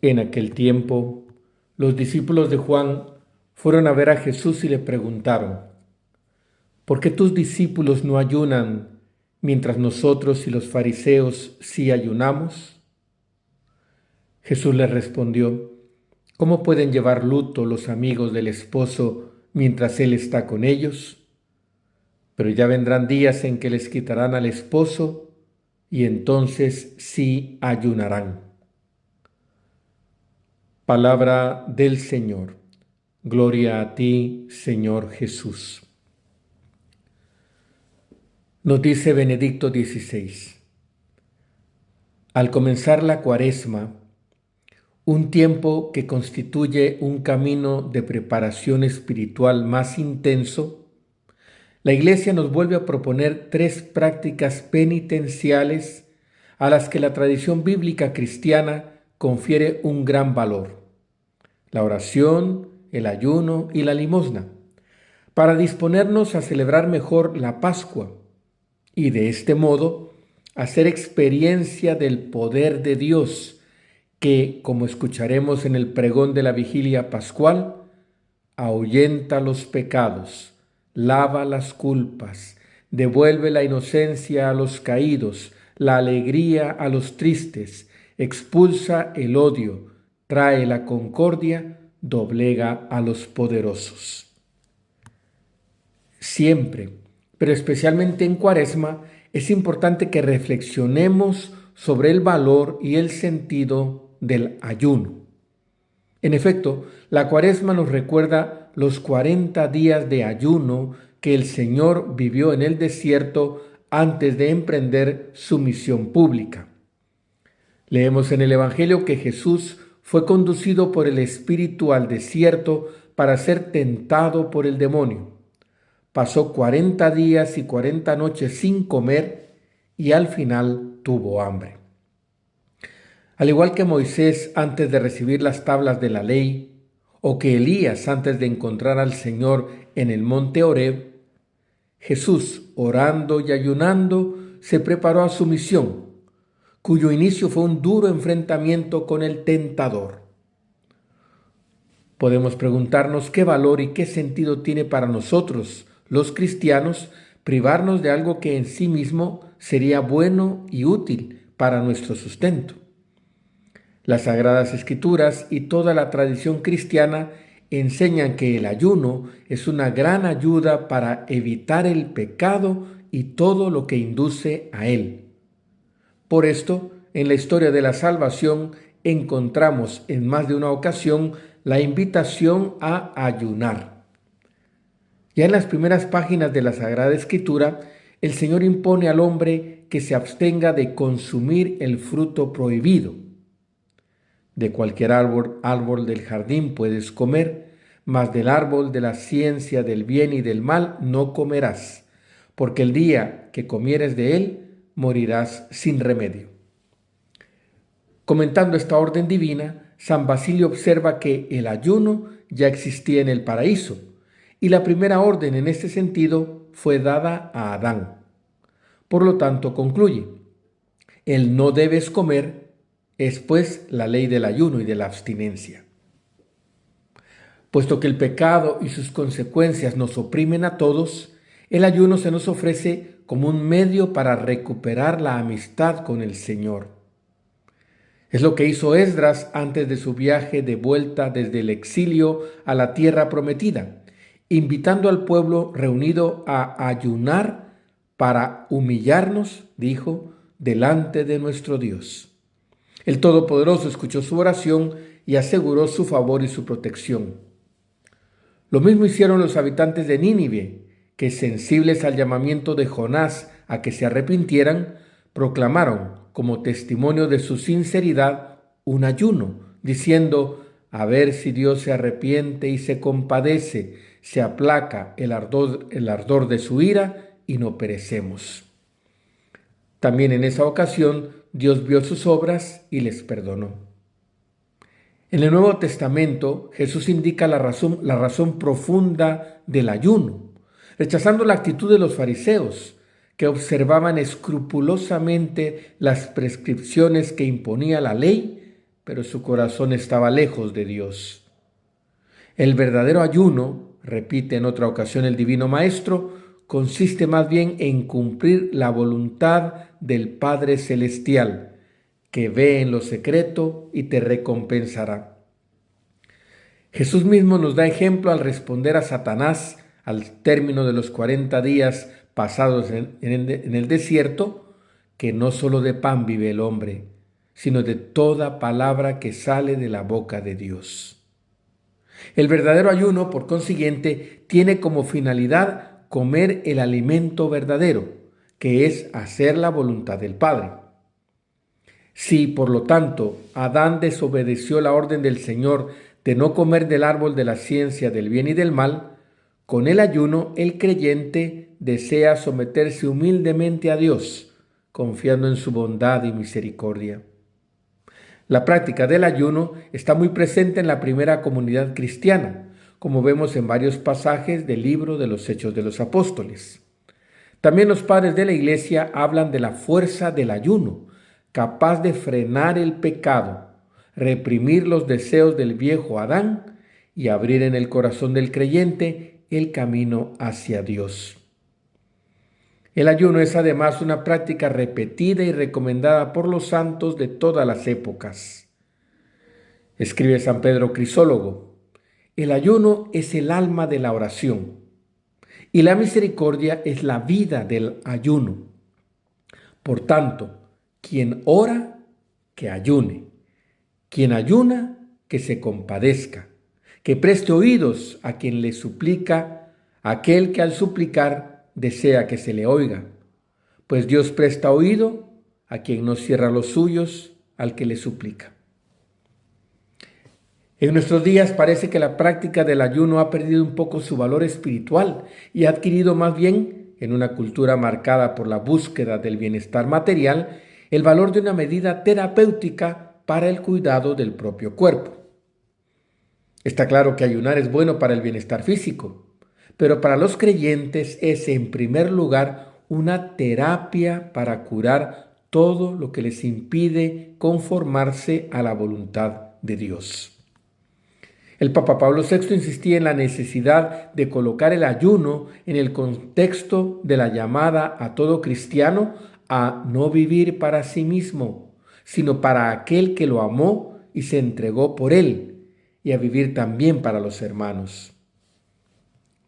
En aquel tiempo, los discípulos de Juan fueron a ver a Jesús y le preguntaron: ¿por qué tus discípulos no ayunan mientras nosotros y los fariseos sí ayunamos? Jesús les respondió: ¿cómo pueden llevar luto los amigos del esposo mientras él está con ellos? Pero ya vendrán días en que les quitarán al esposo y entonces sí ayunarán. Palabra del Señor. Gloria a ti, Señor Jesús. Nos dice Benedicto XVI: al comenzar la Cuaresma, un tiempo que constituye un camino de preparación espiritual más intenso, la Iglesia nos vuelve a proponer tres prácticas penitenciales a las que la tradición bíblica cristiana confiere un gran valor: la oración, el ayuno y la limosna, para disponernos a celebrar mejor la Pascua y de este modo hacer experiencia del poder de Dios que, como escucharemos en el pregón de la vigilia pascual, ahuyenta los pecados, lava las culpas, devuelve la inocencia a los caídos, la alegría a los tristes, expulsa el odio, trae la concordia, doblega a los poderosos. Siempre, pero especialmente en Cuaresma, es importante que reflexionemos sobre el valor y el sentido del ayuno. En efecto, la Cuaresma nos recuerda los 40 días de ayuno que el Señor vivió en el desierto antes de emprender su misión pública. Leemos en el Evangelio que Jesús fue conducido por el Espíritu al desierto para ser tentado por el demonio. Pasó 40 días y 40 noches sin comer y al final tuvo hambre. Al igual que Moisés antes de recibir las tablas de la ley, o que Elías antes de encontrar al Señor en el monte Horeb, Jesús, orando y ayunando, se preparó a su misión, cuyo inicio fue un duro enfrentamiento con el tentador. Podemos preguntarnos qué valor y qué sentido tiene para nosotros, los cristianos, privarnos de algo que en sí mismo sería bueno y útil para nuestro sustento. Las Sagradas Escrituras y toda la tradición cristiana enseñan que el ayuno es una gran ayuda para evitar el pecado y todo lo que induce a él. Por esto, en la historia de la salvación encontramos en más de una ocasión la invitación a ayunar. Ya en las primeras páginas de la Sagrada Escritura, el Señor impone al hombre que se abstenga de consumir el fruto prohibido. De cualquier árbol del jardín puedes comer, mas del árbol de la ciencia del bien y del mal no comerás, porque el día que comieres de él, morirás sin remedio. Comentando esta orden divina, San Basilio observa que el ayuno ya existía en el paraíso, y la primera orden en este sentido fue dada a Adán. Por lo tanto, concluye: el no debes comer es pues la ley del ayuno y de la abstinencia. Puesto que el pecado y sus consecuencias nos oprimen a todos, el ayuno se nos ofrece como un medio para recuperar la amistad con el Señor. Es lo que hizo Esdras antes de su viaje de vuelta desde el exilio a la tierra prometida, invitando al pueblo reunido a ayunar para humillarnos, dijo, delante de nuestro Dios. El Todopoderoso escuchó su oración y aseguró su favor y su protección. Lo mismo hicieron los habitantes de Nínive, que, sensibles al llamamiento de Jonás a que se arrepintieran, proclamaron como testimonio de su sinceridad un ayuno, diciendo: a ver si Dios se arrepiente y se compadece, se aplaca el ardor de su ira y no perecemos. También en esa ocasión Dios vio sus obras y les perdonó. En el Nuevo Testamento, Jesús indica la razón profunda del ayuno, rechazando la actitud de los fariseos, que observaban escrupulosamente las prescripciones que imponía la ley. pero su corazón estaba lejos de Dios. El verdadero ayuno, repite en otra ocasión el Divino Maestro, consiste más bien en cumplir la voluntad del Padre Celestial, que ve en lo secreto y te recompensará. Jesús mismo nos da ejemplo al responder a Satanás al término de los 40 días pasados en el desierto, que no solo de pan vive el hombre, sino de toda palabra que sale de la boca de Dios. El verdadero ayuno, por consiguiente, tiene como finalidad comer el alimento verdadero, que es hacer la voluntad del Padre. Si, por lo tanto, Adán desobedeció la orden del Señor de no comer del árbol de la ciencia del bien y del mal, con el ayuno el creyente desea someterse humildemente a Dios, confiando en su bondad y misericordia. La práctica del ayuno está muy presente en la primera comunidad cristiana, como vemos en varios pasajes del libro de los Hechos de los Apóstoles. También los padres de la Iglesia hablan de la fuerza del ayuno, capaz de frenar el pecado, reprimir los deseos del viejo Adán y abrir en el corazón del creyente el camino hacia Dios. El ayuno es además una práctica repetida y recomendada por los santos de todas las épocas. Escribe San Pedro Crisólogo: el ayuno es el alma de la oración y la misericordia es la vida del ayuno. Por tanto, quien ora, que ayune; quien ayuna, que se compadezca; que preste oídos a quien le suplica, aquel que al suplicar desea que se le oiga, pues Dios presta oído a quien no cierra los suyos al que le suplica. En nuestros días parece que la práctica del ayuno ha perdido un poco su valor espiritual y ha adquirido más bien, en una cultura marcada por la búsqueda del bienestar material, el valor de una medida terapéutica para el cuidado del propio cuerpo. Está claro que ayunar es bueno para el bienestar físico, pero para los creyentes es en primer lugar una terapia para curar todo lo que les impide conformarse a la voluntad de Dios. El Papa Pablo VI insistía en la necesidad de colocar el ayuno en el contexto de la llamada a todo cristiano a no vivir para sí mismo, sino para aquel que lo amó y se entregó por él, y a vivir también para los hermanos.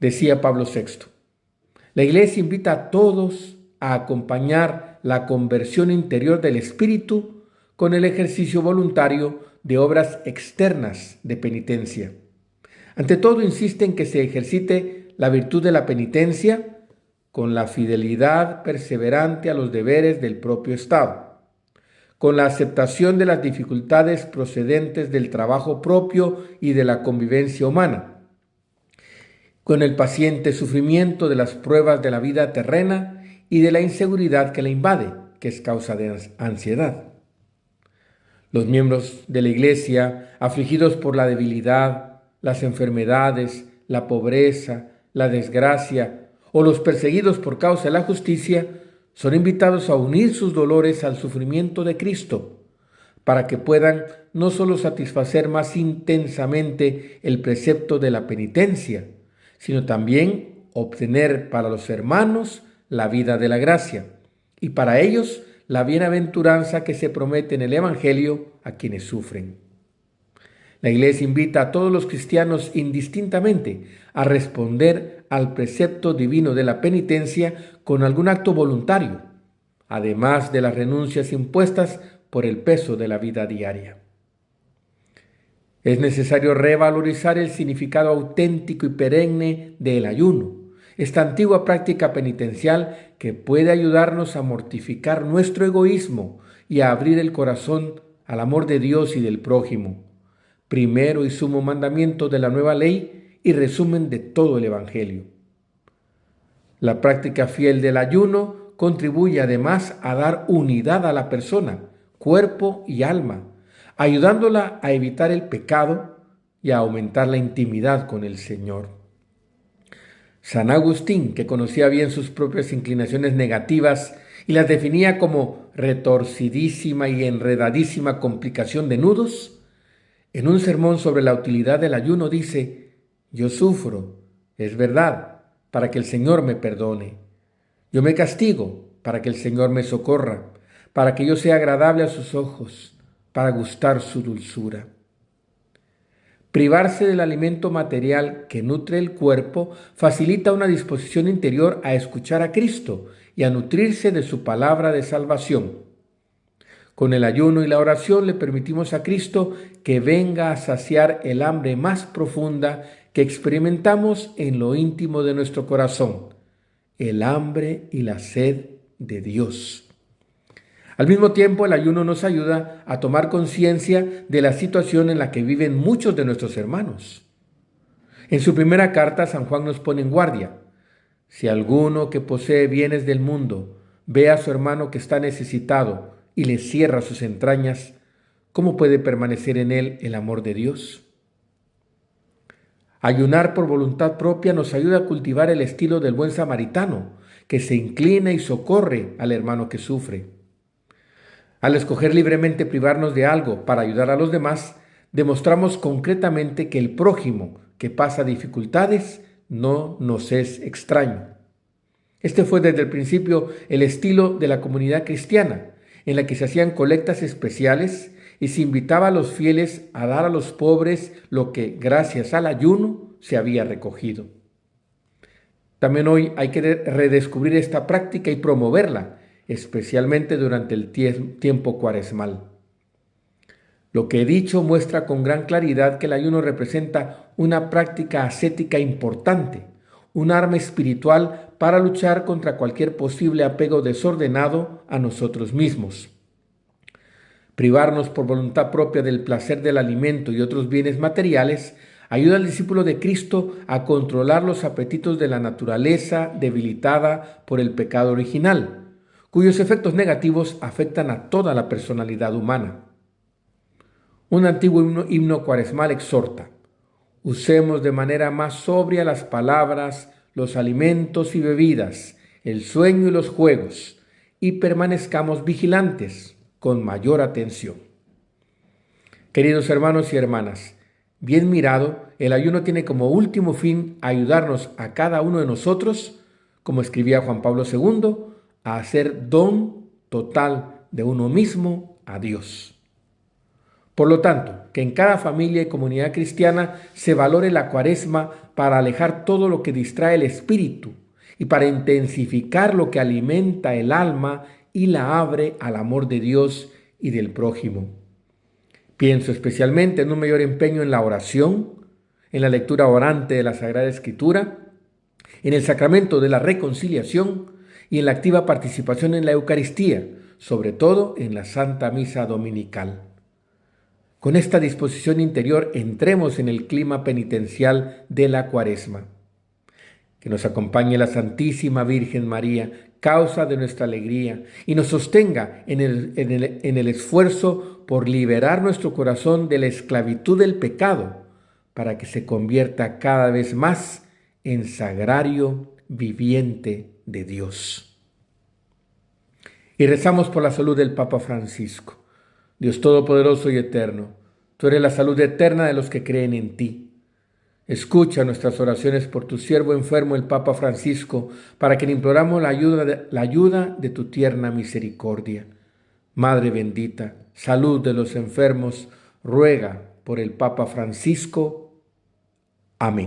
Decía Pablo VI: la Iglesia invita a todos a acompañar la conversión interior del espíritu con el ejercicio voluntario de obras externas de penitencia. Ante todo, insiste en que se ejercite la virtud de la penitencia con la fidelidad perseverante a los deberes del propio Estado, con la aceptación de las dificultades procedentes del trabajo propio y de la convivencia humana, con el paciente sufrimiento de las pruebas de la vida terrena y de la inseguridad que la invade, que es causa de ansiedad. Los miembros de la Iglesia, afligidos por la debilidad, las enfermedades, la pobreza, la desgracia o los perseguidos por causa de la justicia, son invitados a unir sus dolores al sufrimiento de Cristo, para que puedan no solo satisfacer más intensamente el precepto de la penitencia, sino también obtener para los hermanos la vida de la gracia, y para ellos la bienaventuranza que se promete en el Evangelio a quienes sufren. La Iglesia invita a todos los cristianos indistintamente a responder al precepto divino de la penitencia con algún acto voluntario, además de las renuncias impuestas por el peso de la vida diaria. Es necesario revalorizar el significado auténtico y perenne del ayuno, esta antigua práctica penitencial que puede ayudarnos a mortificar nuestro egoísmo y a abrir el corazón al amor de Dios y del prójimo, primero y sumo mandamiento de la nueva ley y resumen de todo el Evangelio. La práctica fiel del ayuno contribuye además a dar unidad a la persona, cuerpo y alma, ayudándola a evitar el pecado y a aumentar la intimidad con el Señor. San Agustín, que conocía bien sus propias inclinaciones negativas y las definía como retorcidísima y enredadísima complicación de nudos, en un sermón sobre la utilidad del ayuno dice: yo sufro, es verdad, para que el Señor me perdone. Yo me castigo para que el Señor me socorra, para que yo sea agradable a sus ojos, para gustar su dulzura. Privarse del alimento material que nutre el cuerpo facilita una disposición interior a escuchar a Cristo y a nutrirse de su palabra de salvación. Con el ayuno y la oración le permitimos a Cristo que venga a saciar el hambre más profunda que experimentamos en lo íntimo de nuestro corazón, el hambre y la sed de Dios. Al mismo tiempo, el ayuno nos ayuda a tomar conciencia de la situación en la que viven muchos de nuestros hermanos. En su primera carta, San Juan nos pone en guardia: si alguno que posee bienes del mundo ve a su hermano que está necesitado y le cierra sus entrañas, ¿cómo puede permanecer en él el amor de Dios? Ayunar por voluntad propia nos ayuda a cultivar el estilo del buen samaritano, que se inclina y socorre al hermano que sufre. Al escoger libremente privarnos de algo para ayudar a los demás, demostramos concretamente que el prójimo que pasa dificultades no nos es extraño. Este fue desde el principio el estilo de la comunidad cristiana, en la que se hacían colectas especiales y se invitaba a los fieles a dar a los pobres lo que, gracias al ayuno, se había recogido. También hoy hay que redescubrir esta práctica y promoverla, especialmente durante el tiempo cuaresmal. Lo que he dicho muestra con gran claridad que el ayuno representa una práctica ascética importante, un arma espiritual para luchar contra cualquier posible apego desordenado a nosotros mismos. Privarnos por voluntad propia del placer del alimento y otros bienes materiales ayuda al discípulo de Cristo a controlar los apetitos de la naturaleza debilitada por el pecado original, cuyos efectos negativos afectan a toda la personalidad humana. Un antiguo himno cuaresmal exhorta: usemos de manera más sobria las palabras, los alimentos y bebidas, el sueño y los juegos, y permanezcamos vigilantes con mayor atención. Queridos hermanos y hermanas, bien mirado, el ayuno tiene como último fin ayudarnos a cada uno de nosotros, como escribía Juan Pablo II, a hacer don total de uno mismo a Dios. Por lo tanto, que en cada familia y comunidad cristiana se valore la Cuaresma para alejar todo lo que distrae el espíritu y para intensificar lo que alimenta el alma y la abre al amor de Dios y del prójimo. Pienso especialmente en un mayor empeño en la oración, en la lectura orante de la Sagrada Escritura, en el sacramento de la reconciliación y en la activa participación en la Eucaristía, sobre todo en la Santa Misa Dominical. Con esta disposición interior entremos en el clima penitencial de la Cuaresma. Que nos acompañe la Santísima Virgen María, causa de nuestra alegría, y nos sostenga en el esfuerzo por liberar nuestro corazón de la esclavitud del pecado, para que se convierta cada vez más en sagrario viviente de Dios. Y rezamos por la salud del Papa Francisco. Dios Todopoderoso y Eterno, tú eres la salud eterna de los que creen en ti. Escucha nuestras oraciones por tu siervo enfermo, el Papa Francisco, para quien imploramos la ayuda de tu tierna misericordia. Madre bendita, salud de los enfermos, ruega por el Papa Francisco. Amén.